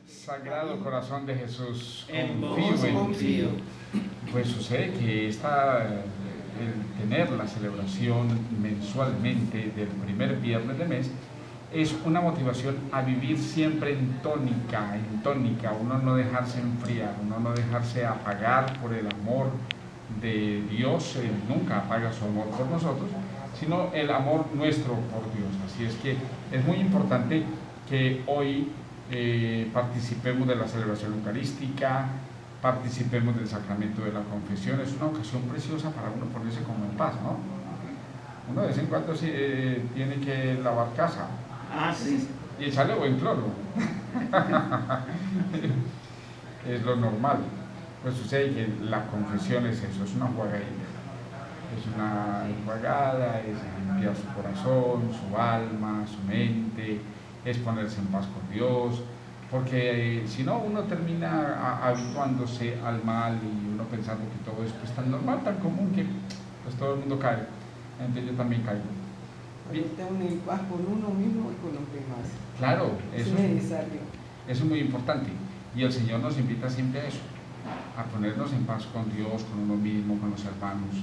Sagrado Corazón de Jesús, En vos confío en ti. confío. Pues sucede que el tener la celebración mensualmente del primer viernes de mes es una motivación a vivir siempre en tónica, uno no dejarse enfriar, uno no dejarse apagar por el amor de Dios. Él nunca apaga su amor por nosotros, sino el amor nuestro por Dios. Así es que es muy importante que hoy participemos de la celebración eucarística, participemos del sacramento de la confesión. Es una ocasión preciosa para uno ponerse como en paz, ¿no? Uno de vez en cuando sí, tiene que lavar casa. Ah, sí. Y echarle buen cloro. Es lo normal. Pues sucede que la confesión es eso, es una jugadita. Es una enjuagada, es limpiar su corazón, su alma, su mente, es ponerse en paz con Dios, porque si no uno termina habituándose al mal y uno pensando que todo es pues, tan normal, tan común que pues todo el mundo cae. Entonces yo también caigo. Está uno en paz con uno mismo y con los demás. Claro, eso es necesario. Eso es muy importante. Y el Señor nos invita siempre a eso, a ponernos en paz con Dios, con uno mismo, con los hermanos,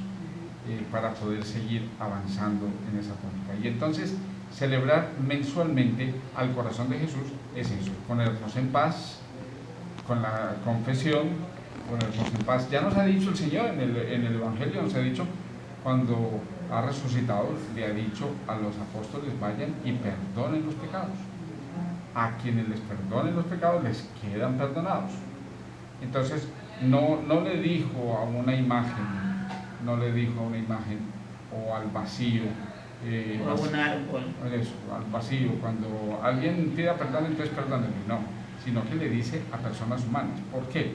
para poder seguir avanzando en esa tónica. Y entonces, celebrar mensualmente al corazón de Jesús es eso, ponernos en paz con la confesión, ponernos en paz. Ya nos ha dicho el Señor en el Evangelio, nos ha dicho, cuando ha resucitado, le ha dicho a los apóstoles, vayan y perdonen los pecados. A quienes les perdonen los pecados les quedan perdonados. Entonces, no le dijo a una imagen, o al vacío, O a un árbol. eso, al vacío, cuando alguien pida perdón, entonces perdónenle, no, sino que le dice a personas humanas. ¿Por qué?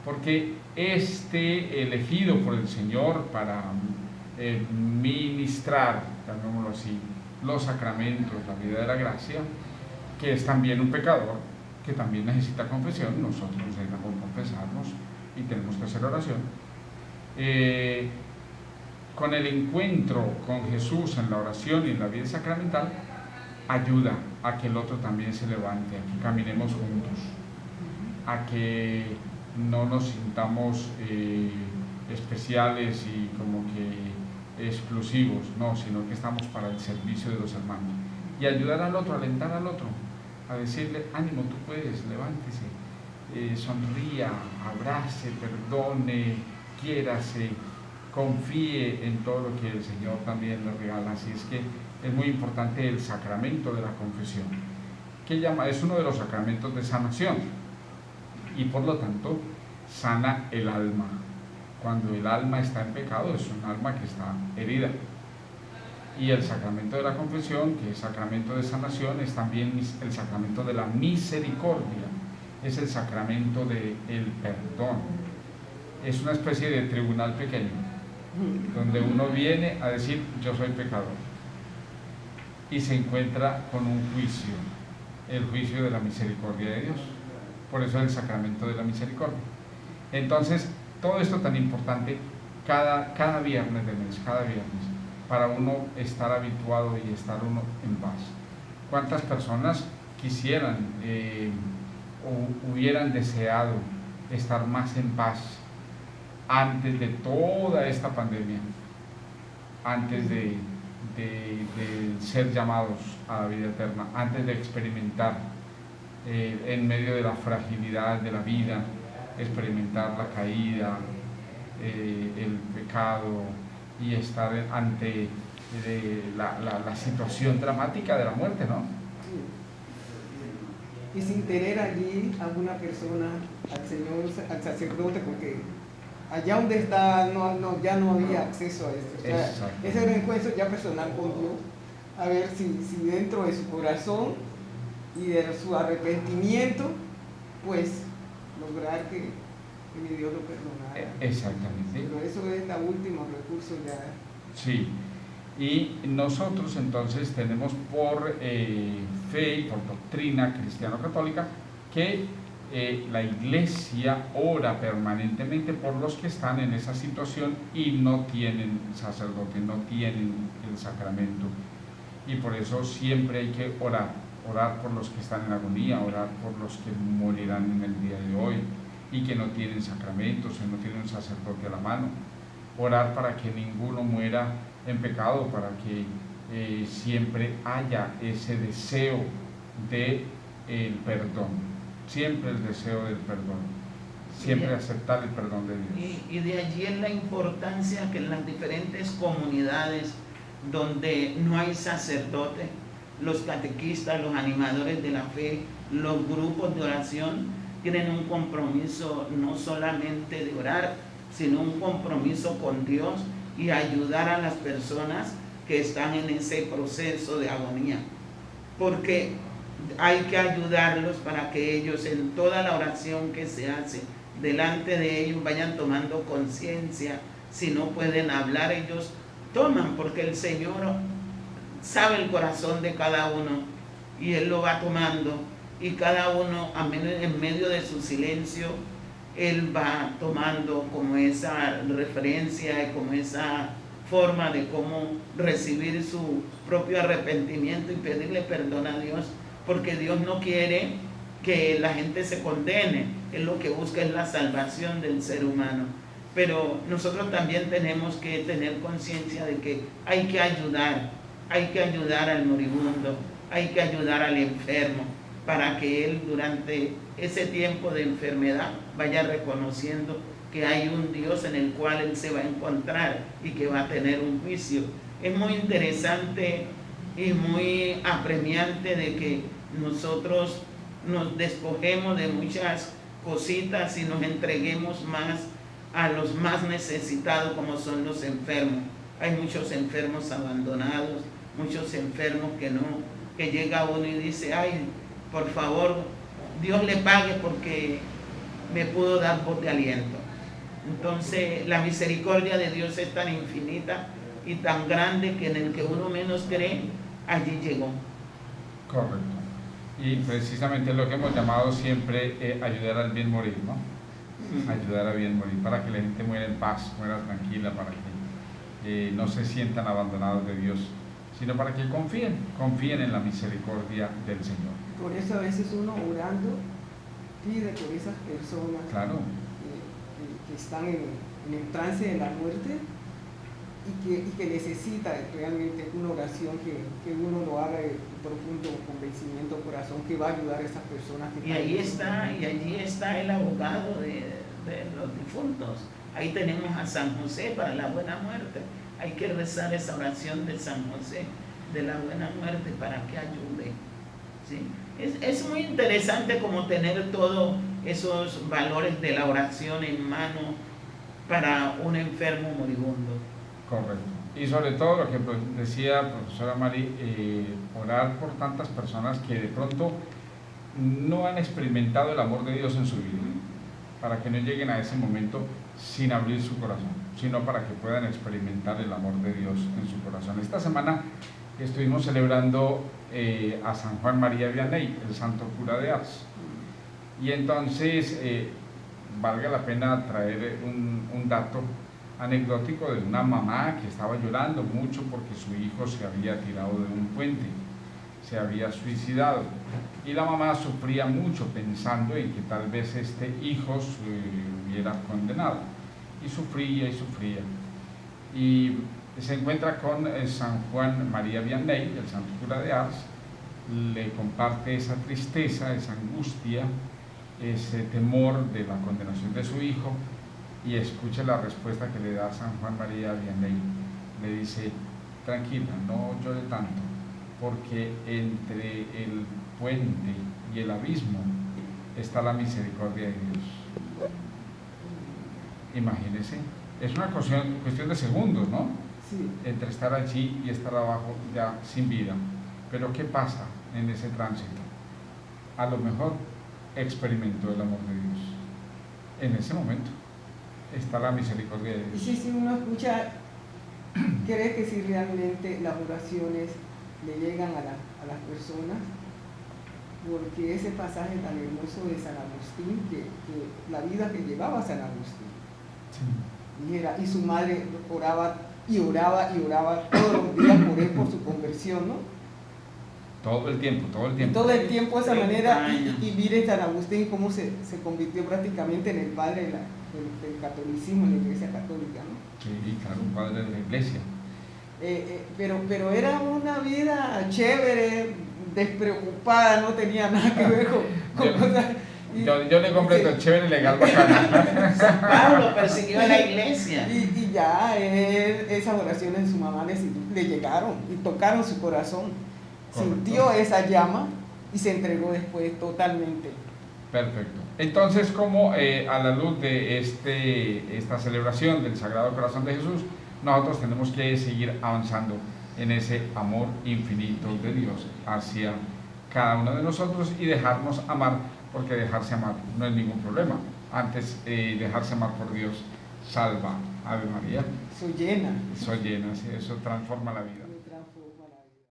Porque elegido por el Señor para ministrar, llamémoslo así, los sacramentos, la vida de la gracia, que es también un pecador, que también necesita confesión, nosotros necesitamos confesarnos y tenemos que hacer oración. Con el encuentro con Jesús en la oración y en la vida sacramental, ayuda a que el otro también se levante, a que caminemos juntos, a que no nos sintamos especiales y como que exclusivos, no, sino que estamos para el servicio de los hermanos. Y ayudar al otro, alentar al otro, a decirle, ánimo, tú puedes, levántese, sonría, abrace, perdone, quiérase, confíe en todo lo que el Señor también le regala. Así es que es muy importante el sacramento de la confesión, que es uno de los sacramentos de sanación y por lo tanto sana el alma. Cuando el alma está en pecado es un alma que está herida. Y el sacramento de la confesión, que es sacramento de sanación, es también el sacramento de la misericordia, es el sacramento del perdón. Es una especie de tribunal pequeño, donde uno viene a decir, yo soy pecador, y se encuentra con un juicio, el juicio de la misericordia de Dios. Por eso es el sacramento de la misericordia. Entonces, todo esto tan importante, cada viernes del mes, cada viernes, para uno estar habituado y estar uno en paz. ¿Cuántas personas quisieran o hubieran deseado estar más en paz antes de toda esta pandemia, antes de ser llamados a la vida eterna, antes de experimentar en medio de la fragilidad de la vida, experimentar la caída, el pecado y estar ante la situación dramática de la muerte, ¿no? Y sin tener allí a alguna persona, al Señor, al sacerdote, porque allá donde está ya no había acceso a eso. O sea, ese era un encuentro ya personal con Dios, a ver si dentro de su corazón y de su arrepentimiento, pues lograr que mi Dios lo perdonara. Exactamente. Pero eso es el último recurso ya. Sí, y nosotros entonces tenemos por fe y por doctrina cristiano-católica que la Iglesia ora permanentemente por los que están en esa situación y no tienen sacerdote, no tienen el sacramento, y por eso siempre hay que orar orar por los que están en agonía, orar por los que morirán en el día de hoy y que no tienen sacramentos, que no tienen un sacerdote a la mano, orar para que ninguno muera en pecado, para que siempre haya ese deseo de el perdón, siempre el deseo del perdón, siempre aceptar el perdón de Dios. Y de allí es la importancia que en las diferentes comunidades donde no hay sacerdote, los catequistas, los animadores de la fe, los grupos de oración tienen un compromiso no solamente de orar, sino un compromiso con Dios y ayudar a las personas que están en ese proceso de agonía, porque hay que ayudarlos para que ellos en toda la oración que se hace delante de ellos vayan tomando conciencia. Si no pueden hablar, ellos toman, porque el Señor sabe el corazón de cada uno y Él lo va tomando, y cada uno en medio de su silencio Él va tomando como esa referencia y como esa forma de cómo recibir su propio arrepentimiento y pedirle perdón a Dios, porque Dios no quiere que la gente se condene. Él lo que busca es la salvación del ser humano. Pero nosotros también tenemos que tener conciencia de que hay que ayudar al moribundo, hay que ayudar al enfermo, para que él durante ese tiempo de enfermedad vaya reconociendo que hay un Dios en el cual él se va a encontrar y que va a tener un juicio. Es muy interesante y muy apremiante de que nosotros nos despojemos de muchas cositas y nos entreguemos más a los más necesitados, como son los enfermos. Hay muchos enfermos abandonados, muchos enfermos que llega uno y dice: ay, por favor, Dios le pague porque me pudo dar voz de aliento. Entonces la misericordia de Dios es tan infinita y tan grande que en el que uno menos cree, allí llegó. Correcto. Y precisamente lo que hemos llamado siempre ayudar al bien morir, ¿no? Ayudar a bien morir, para que la gente muera en paz, muera tranquila, para que no se sientan abandonados de Dios, sino para que confíen en la misericordia del Señor. Por eso a veces uno orando pide por esas personas, claro, que están en el trance de la muerte y que necesita realmente una oración que uno lo haga de profundo convencimiento, corazón, que va a ayudar a esas personas. Y allí está el abogado de los difuntos. Ahí tenemos a San José para la buena muerte. Hay que rezar esa oración de San José de la buena muerte para que ayude, ¿sí? Es muy interesante como tener todos esos valores de la oración en mano para un enfermo moribundo. Correcto. Y sobre todo lo que decía profesora Mari, orar por tantas personas que de pronto no han experimentado el amor de Dios en su vida, para que no lleguen a ese momento sin abrir su corazón, sino para que puedan experimentar el amor de Dios en su corazón. Esta semana estuvimos celebrando a San Juan María Vianney, el santo cura de Ars, y entonces valga la pena traer un dato anecdótico de una mamá que estaba llorando mucho porque su hijo se había tirado de un puente, se había suicidado, y la mamá sufría mucho pensando en que tal vez este hijo se hubiera condenado, y sufría, y se encuentra con San Juan María Vianney, el santo cura de Ars, le comparte esa tristeza, esa angustia, ese temor de la condenación de su hijo, y escuche la respuesta que le da San Juan María Vianney. Le dice: tranquila, no llore tanto, porque entre el puente y el abismo está la misericordia de Dios. Imagínese, es una cuestión de segundos, ¿no? Sí. Entre estar allí y estar abajo ya sin vida. Pero ¿qué pasa en ese tránsito? A lo mejor experimentó el amor de Dios. En ese momento está la misericordia de Dios. Y si uno escucha, cree que si realmente las oraciones le llegan a las personas, porque ese pasaje tan hermoso de San Agustín, que la vida que llevaba San Agustín, sí. Y su madre oraba todos los días por él, por su conversión, ¿no? Todo el tiempo, todo el Y tiempo. todo el tiempo esa 30 manera, años. y mire San Agustín cómo se convirtió prácticamente en el padre del catolicismo, en la Iglesia Católica, ¿no? Sí, claro, un padre de la iglesia. Pero era una vida chévere, despreocupada, no tenía nada que ver con Yo- cosas. Yo le completo el chévere legal bacana. San Pablo persiguió a la iglesia. Y ya esas oraciones de su mamá le llegaron y tocaron su corazón. Correcto. Sintió esa llama y se entregó después totalmente. Perfecto. Entonces, como a la luz de esta celebración del Sagrado Corazón de Jesús, nosotros tenemos que seguir avanzando en ese amor infinito de Dios hacia cada uno de nosotros y dejarnos amar, porque dejarse amar no es ningún problema. Antes, dejarse amar por Dios salva. Ave María. Eso llena. Eso llena, sí, eso transforma la vida.